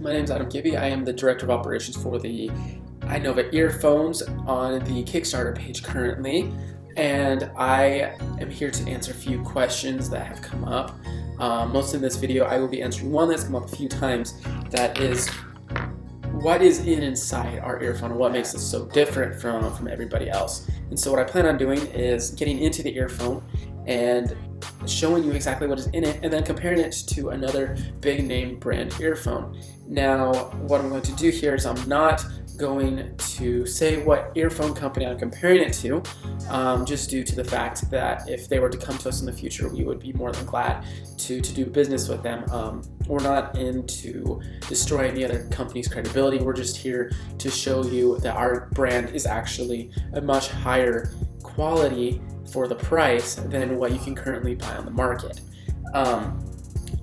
My name is Adam Gibby. I am the Director of Operations for the iNova earphones on the Kickstarter page currently, and I am here to answer a few questions that have come up. Most in this video I will be answering one that's come up a few times, that is, what is inside our earphone and what makes it so different from everybody else. And so what I plan on doing is getting into the earphone and showing you exactly what is in it and then comparing it to another big name brand earphone. Now what I'm going to do here is I'm not going to say what earphone company I'm comparing it to, just due to the fact that if they were to come to us in the future, we would be more than glad to do business with them. We're not into destroying the other company's credibility. We're just here to show you that our brand is actually a much higher quality for the price than what you can currently buy on the market.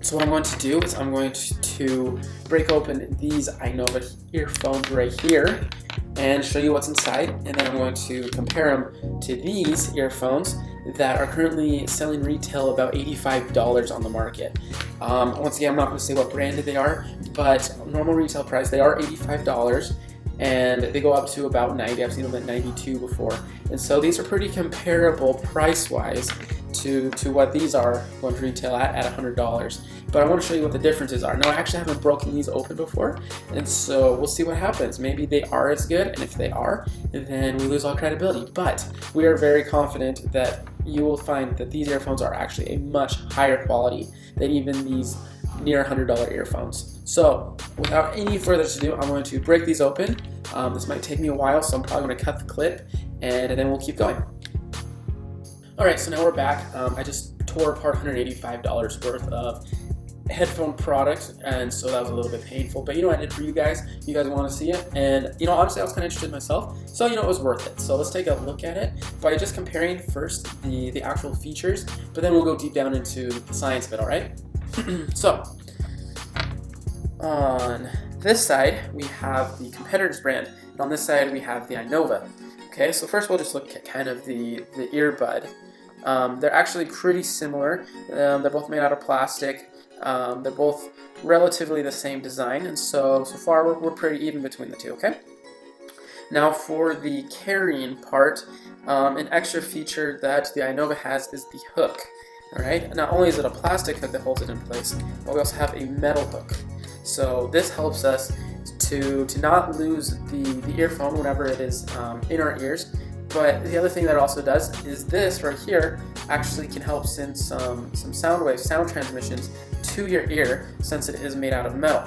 So what I'm going to do is I'm going to break open these iNova earphones right here and show you what's inside, and then I'm going to compare them to these earphones that are currently selling retail about $85 on the market. Once again, I'm not going to say what brand they are, but normal retail price, they are $85. And they go up to about 90. I've seen them at 92 before. And so these are pretty comparable price-wise to what these are going to retail at $100. But I want to show you what the differences are. Now, I actually haven't broken these open before, and so we'll see what happens. Maybe they are as good, and if they are, then we lose all credibility. But we are very confident that you will find that these earphones are actually a much higher quality than even these near $100 earphones. So without any further ado, I'm going to break these open. This might take me a while, so I'm probably going to cut the clip and then we'll keep going. Alright, so now we're back. I just tore apart $185 worth of headphone product, and so that was a little bit painful, but you know, I did it for you guys. You guys want to see it, and you know, honestly I was kind of interested myself, so you know, it was worth it. So let's take a look at it by just comparing first the actual features, but then we'll go deep down into the science of it. Alright? So on this side we have the competitor's brand, and on this side we have the iNova. Okay, so first we'll just look at kind of the earbud. They're actually pretty similar. They're both made out of plastic. They're both relatively the same design, and so far we're pretty even between the two. Okay. Now for the carrying part, an extra feature that the iNova has is the hook. Alright, not only is it a plastic hook that holds it in place, but we also have a metal hook. So this helps us to not lose the earphone whenever it is in our ears. But the other thing that it also does is this right here actually can help send some sound waves, sound transmissions to your ear, since it is made out of metal.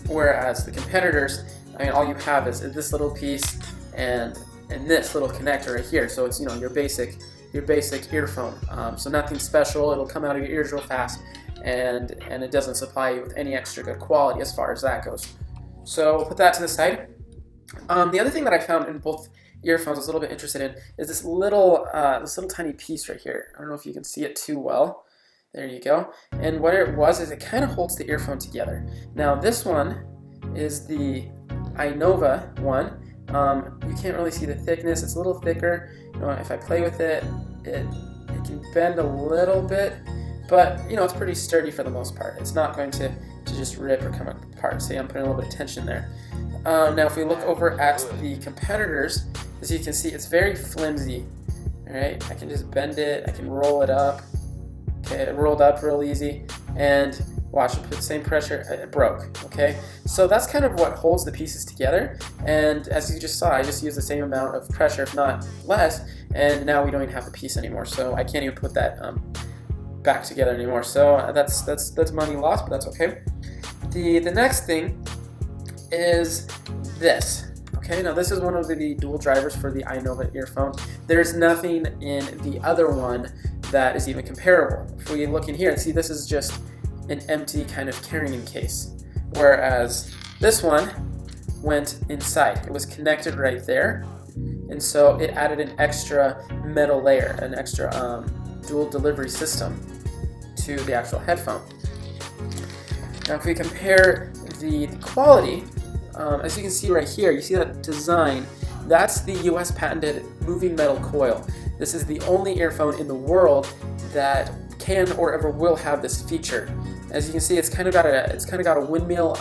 Whereas the competitors, I mean, all you have is this little piece and this little connector right here. So it's, you know, your basic earphone. So nothing special. It'll come out of your ears real fast, and it doesn't supply you with any extra good quality as far as that goes. So we'll put that to the side. The other thing that I found in both earphones I was a little bit interested in is this little tiny piece right here. I don't know if you can see it too well. There you go. And what it was is it kind of holds the earphone together. Now this one is the iNova one. You can't really see the thickness. It's a little thicker. You know, if I play with it, it can bend a little bit, but you know, it's pretty sturdy for the most part. It's not going to just rip or come apart. See, I'm putting a little bit of tension there. Now if we look over at the competitors, as you can see, it's very flimsy. Alright, I can just bend it, I can roll it up. Okay, it rolled up real easy, and watch, it put the same pressure, it broke. Okay, so that's kind of what holds the pieces together, and as you just saw, I just used the same amount of pressure, if not less, and now we don't even have the piece anymore, so I can't even put that back together anymore. So that's money lost, but that's okay. The next thing is this. Okay, now this is one of the dual drivers for the iNova earphone. There's nothing in the other one that is even comparable. If we look in here and see, this is just an empty kind of carrying case, whereas this one went inside. It was connected right there, and so it added an extra metal layer, an extra dual delivery system to the actual headphone. Now if we compare the quality, as you can see right here, you see that design, that's the US patented moving metal coil. This is the only earphone in the world that can or ever will have this feature. As you can see, it's kind of got a windmill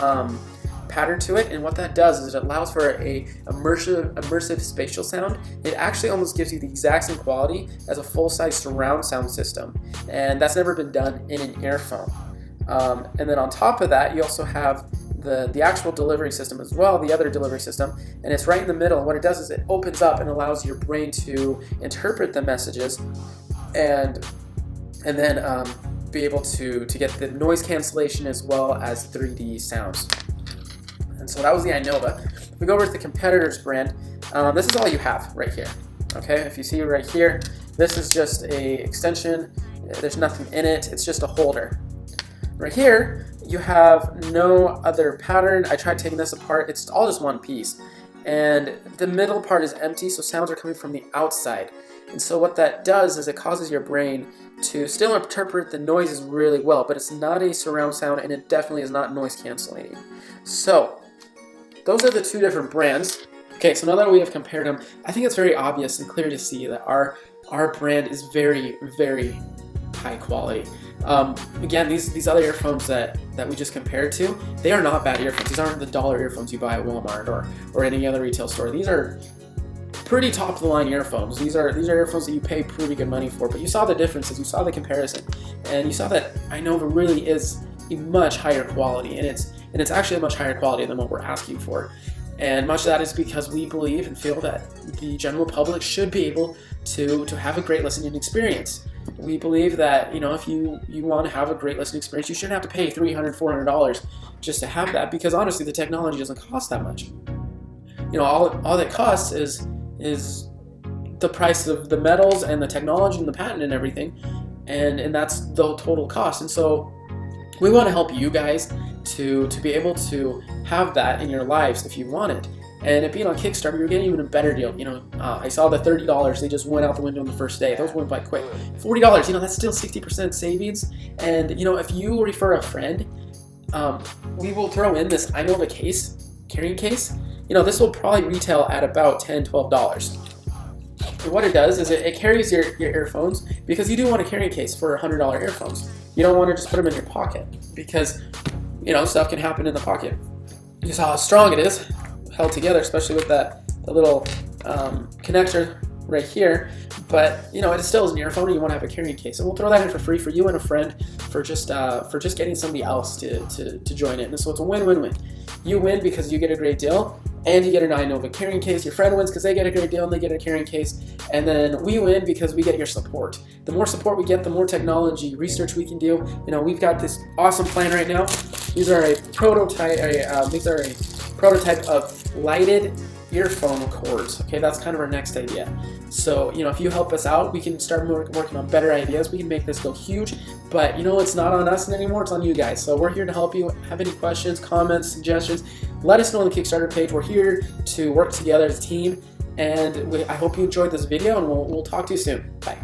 pattern to it, and what that does is it allows for a immersive spatial sound. It actually almost gives you the exact same quality as a full-size surround sound system, and that's never been done in an earphone. And then on top of that, you also have the actual delivery system as well, the other delivery system, and it's right in the middle. What it does is it opens up and allows your brain to interpret the messages and then be able to get the noise cancellation as well as 3D sounds. And so that was the iNova. If we go over to the competitor's brand, this is all you have right here. Okay, if you see right here, this is just a extension. There's nothing in it. It's just a holder. Right here, you have no other pattern. I tried taking this apart. It's all just one piece. And the middle part is empty, so sounds are coming from the outside. And so what that does is it causes your brain to still interpret the noises really well, but it's not a surround sound, and it definitely is not noise cancellating. So those are the two different brands. Okay, so now that we have compared them, I think it's very obvious and clear to see that our brand is very, very high quality. Again, these other earphones that we just compared to, they are not bad earphones. These aren't the dollar earphones you buy at Walmart or any other retail store. These are pretty top of the line earphones. These are earphones that you pay pretty good money for. But you saw the differences, you saw the comparison, and you saw that iNova really is a much higher quality, and it's actually a much higher quality than what we're asking for. And much of that is because we believe and feel that the general public should be able to have a great listening experience. We believe that, you know, if you want to have a great listening experience, you shouldn't have to pay $300, $400 just to have that, because honestly, the technology doesn't cost that much. You know, all it costs is the price of the metals and the technology and the patent and everything, and that's the total cost. And so we want to help you guys to be able to have that in your lives if you want it. And it being on Kickstarter, you're getting even a better deal. You know, I saw the $30, they just went out the window on the first day. Those went by quick. $40, you know, that's still 60% savings. And, you know, if you refer a friend, we will throw in this iNova case, carrying case. You know, this will probably retail at about $10, $12. And what it does is it carries your earphones, because you do want a carrying case for $100 earphones. You don't want to just put them in your pocket, because, you know, stuff can happen in the pocket. You saw how strong it is, held together, especially with the little connector right here. But, you know, it still is an earphone, and you want to have a carrying case. And we'll throw that in for free for you and a friend for just getting somebody else to join it. And so it's a win-win-win. You win because you get a great deal, and you get an iNova carrying case. Your friend wins because they get a great deal and they get a carrying case. And then we win because we get your support. The more support we get, the more technology research we can do. You know, we've got this awesome plan right now. These are a prototype. Prototype of lighted earphone cords. Okay, that's kind of our next idea. So, you know, if you help us out, we can start working on better ideas. We can make this go huge. But, you know, it's not on us anymore, it's on you guys. So we're here to help you. Have any questions, comments, suggestions, let us know on the Kickstarter page. We're here to work together as a team. And I hope you enjoyed this video, and we'll talk to you soon. Bye.